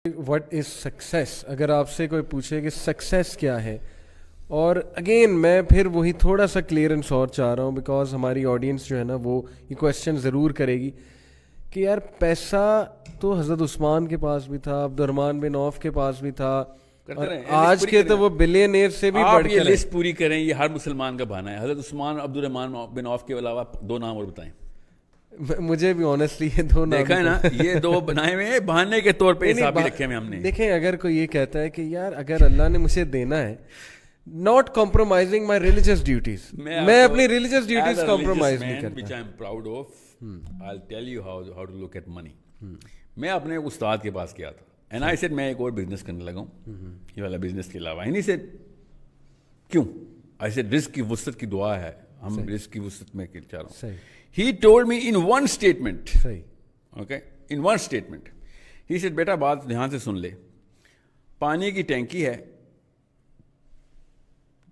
What is success? اگر آپ سے کوئی پوچھے کہ سکسیس کیا ہے، اور اگین میں پھر وہی تھوڑا سا کلیئرنس اور چاہ رہا ہوں، بیکاز ہماری آڈینس جو ہے نا وہ یہ کویشچن ضرور کرے گی کہ یار پیسہ تو حضرت عثمان کے پاس بھی تھا، عبد الرحمن بن عوف کے پاس بھی تھا، اور آج کے تو وہ بلینئر سے بھی بڑھ کے لسٹ پوری کریں. یہ ہر مسلمان کا بہانہ ہے. حضرت عثمان عبد الرحمن بن عوف کے علاوہ 2 نام اور بتائیں. مجھے بھی آنیسٹلی یہ 2 نام دیکھا ہے نا، یہ 2 بنائے ہوئے ہیں بہانے کے طور پہ حساب رکھے ہوئے ہم نے. دیکھیں اگر کوئی یہ کہتا ہے کہ یار اگر اللہ نے مجھے دینا ہے، not compromising my religious duties, میں اپنی religious duties compromise نہیں کرتا. which I am proud of. I'll tell you how to look at money. میں اپنے استاد کے پاس گیا تھا and I said میں ایک اور بزنس کرنے لگا ہوں یہ والا بزنس کے علاوہ. and he said کیوں؟ I said رزق کی وسعت کی دعا ہے، ہم رزق کی وسعت میں چاہ رہا ہوں. He told me in one statement, okay, in one statement, he said بیٹا بات دھیان سے سن لے، پانی کی ٹینکی ہے،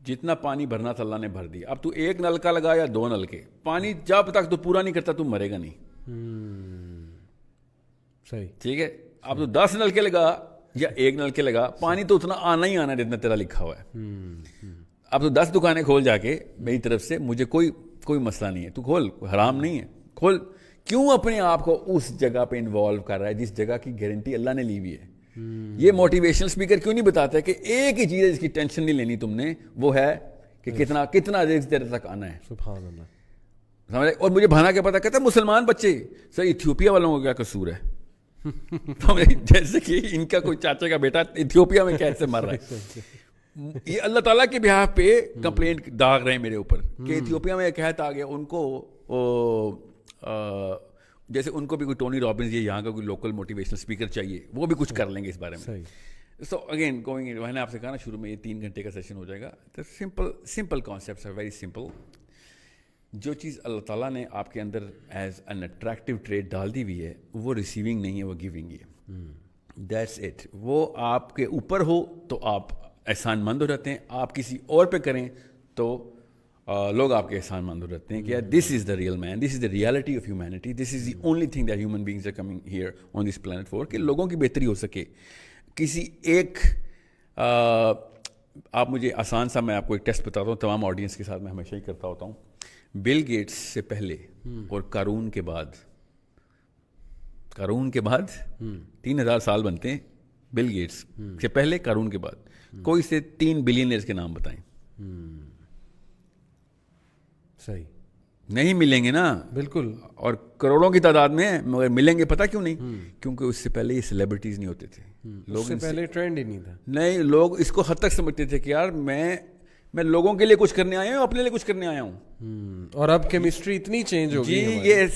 جتنا پانی بھرنا تھا اللہ نے بھر دیا. اب تو 1 نلکا لگا یا 2 نلکے، پانی جب تک تو پورا نہیں کرتا تو مرے گا نہیں. صحیح، ٹھیک ہے. اب تو 10 نلکے لگا یا 1 نلکے لگا، پانی تو اتنا آنا ہی آنا جتنا تیرا لکھا ہوا ہے. اب تو 10 دکانیں کھول جا کے میری طرف سے، مجھے کوئی مسئلہ نہیں ہے، تو کھول، حرام نہیں ہے، کھول. کیوں اپنے آپ کو اس جگہ پہ انوالو کر رہا ہے جس جگہ کی گارنٹی اللہ نے لی ہوئی ہے؟ یہ موٹیویشنل اسپیکر کیوں نہیں بتاتا ہے کہ ایک ہی چیز ہے جس کی ٹینشن نہیں لینی تم نے، وہ ہے کہ کتنا رزق تیرے تک آنا ہے. سبحان اللہ. سمجھ. اور مجھے بھانا کیا پتا، کہتا ہے مسلمان بچے سر ایتھیوپیا والوں کا کیا قصور ہے؟ جیسے کہ ان کا کوئی چاچے کا بیٹا ایتھیوپیا میں کیسے مر رہا ہے. یہ اللہ تعالیٰ کے بہاف پہ کمپلینٹ داغ رہے ہیں میرے اوپر کہ ایتھیوپیا میں ایک قحط آ گیا، ان کو جیسے ان کو بھی کوئی ٹونی رابنز یا یہاں کا کوئی لوکل موٹیویشنل اسپیکر چاہیے، وہ بھی کچھ کر لیں گے اس بارے میں. سو اگین گوئنگ، میں نے آپ سے کہا نا شروع میں یہ 3 گھنٹے کا سیشن ہو جائے گا. Simple concepts are very simple. جو چیز اللہ تعالیٰ نے آپ کے اندر ایز این اٹریکٹیو ٹریٹ ڈال دی ہوئی ہے، وہ ریسیونگ نہیں ہے، وہ گیونگ ہے. That's it. وہ آپ کے اوپر ہو تو آپ احسان مند ہو جاتے ہیں، آپ کسی اور پہ کریں تو لوگ آپ کے احسان مند ہو جاتے ہیں کہ this is the real man, this is the reality of humanity, this is the only thing that human beings are coming here on this planet for, کہ لوگوں کی بہتری ہو سکے. کسی ایک آپ مجھے آسان سا، میں آپ کو ایک ٹیسٹ بتاتا ہوں، تمام آڈینس کے ساتھ میں ہمیشہ ہی کرتا ہوتا ہوں. بل گیٹس سے پہلے اور قارون کے بعد 3000 سال بنتے ہیں. بل گیٹس سے پہلے، قارون کے بعد کوئی سے 3 بلینئرز کے نام بتائیں. صحیح نہیں ملیں گے نا، بالکل، اور کروڑوں کی تعداد میں مگر ملیں گے. پتہ کیوں نہیں؟ کیونکہ اس سے پہلے یہ سیلیبریٹیز نہیں ہوتے تھے. لوگ سے پہلے ٹرینڈ ہی نہیں تھا. نہیں، لوگ اس کو حد تک سمجھتے تھے کہ یار میں لوگوں کے لیے کچھ کرنے آیا ہوں، اپنے لیے کچھ کرنے آیا ہوں. اور اب کیمسٹری اتنی چینج ہو گئی ہے.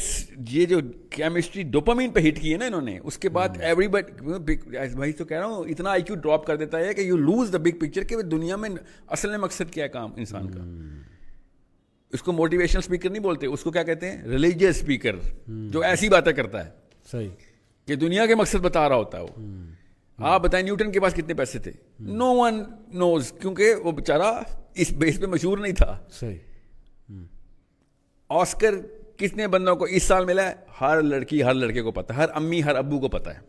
یہ جو کیمسٹری ڈوپامین پہ ہٹ کی ہے نا انہوں نے، اس کے بعد ایوری بڈی، بھائی تو کہہ رہا ہوں، اتنا آئی کیو ڈراپ کر دیتا ہے کہ you lose the big picture کہ دنیا میں اصل میں مقصد کیا ہے کام انسان کا. اس کو موٹیویشنل اسپیکر نہیں بولتے، اس کو کیا کہتے ہیں؟ ریلیجیس اسپیکر، جو ایسی باتیں کرتا ہے. صحیح، کہ دنیا کے مقصد بتا رہا ہوتا ہے وہ. آپ بتائیں نیوٹن کے پاس کتنے پیسے تھے؟ نو ون نوز، کیونکہ وہ بیچارہ اس بیس پہ مشہور نہیں تھا. صحیح. آسکر کتنے بندوں کو اس سال ملا ہے؟ ہر لڑکی ہر لڑکے کو پتا ہے، ہر امی ہر ابو کو پتا ہے.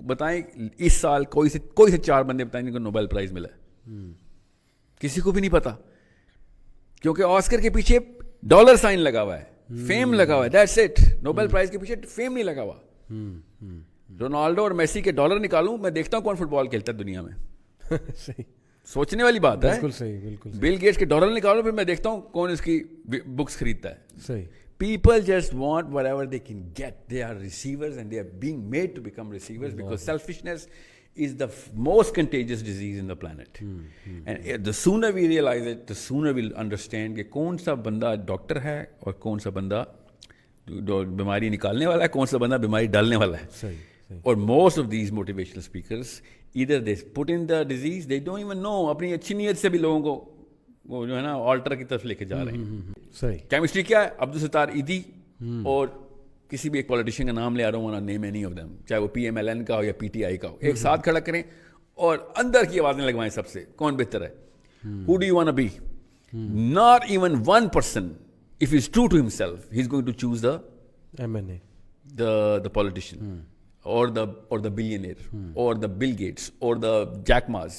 بتائیں اس سال کوئی سے 4 بندے بتائیں جن کو نوبل پرائز ملا ہے؟ کسی کو بھی نہیں پتا، کیونکہ آسکر کے پیچھے ڈالر سائن لگا ہوا ہے، فیم لگا ہوا ہے. That's it. نوبل پرائز کے پیچھے فیم نہیں لگا ہوا. رونالڈو اور میسی کے ڈالر نکالوں، میں دیکھتا ہوں کون فٹ بال کھیلتا ہے دنیا میں. صحیح، سوچنے والی بات ہے. بالکل صحیح، بالکل. بل گیٹس کے ڈالر نکالو، پھر میں دیکھتا ہوں کون اس کی بکس خریدتا ہے. صحیح. People just want whatever they can get. They are receivers and they are being made to become receivers because selfishness is the most contagious disease in the planet. And the sooner we realize it, the sooner we'll understand کہ کون سا بندہ doctor ہے اور کون سا بندہ بیماری نکالنے والا ہے، کون سا بندہ بیماری ڈالنے والا ہے. صحیح. اور most of these motivational speakers either they put in the disease, they don't even know. اپنی اچھی نیت سے بھی لوگوں کو وہ جو ہے نا آلٹر کی طرف لے کے جا رہے ہیں. صحیح. کیمسٹری کیا ہے؟ عبدالستار ایدھی اور کسی بھی ایک پولیٹیشین کا نام لے آ رہا ہوں، نیم اینی آف دیم، چاہے وہ PMLN کا ہو یا PTI کا ہو، ایک ساتھ کھڑا کریں اور اندر کی آوازیں لگوائیں سب سے، کون بہتر ہے. Who do you want to be? Not even one person, if he's true to himself, he's going to choose the MNA, the politician. or the billionaire or the Bill Gates or the Jack Ma's,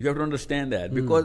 You have to understand that, because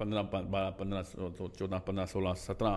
15, 12, 15, 14, 15, 16, 17,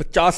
50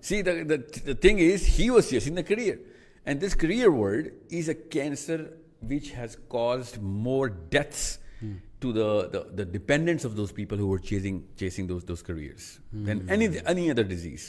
See, the thing is, he was chasing the career, and this career world is a cancer which has caused more deaths to the dependents of those people who were chasing those careers than any other disease.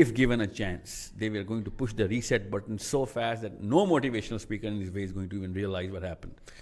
if given a chance, they were going to push the reset button so fast that no motivational speaker in this way is going to even realize what happened.